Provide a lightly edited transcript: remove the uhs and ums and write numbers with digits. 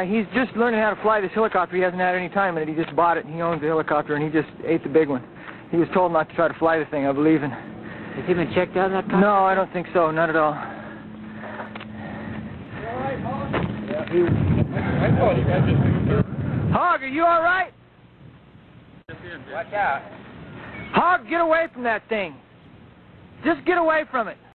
He's just learning how to fly this helicopter. He hasn't had any time in it. He just bought it, and he owns the helicopter, and he just ate the big one. He was told not to try to fly the thing, I believe. And has he been checked out in that car? no, I don't think so. Not at all. Hog, are you all right? Watch out. Hog, get away from that thing. Just get away from it.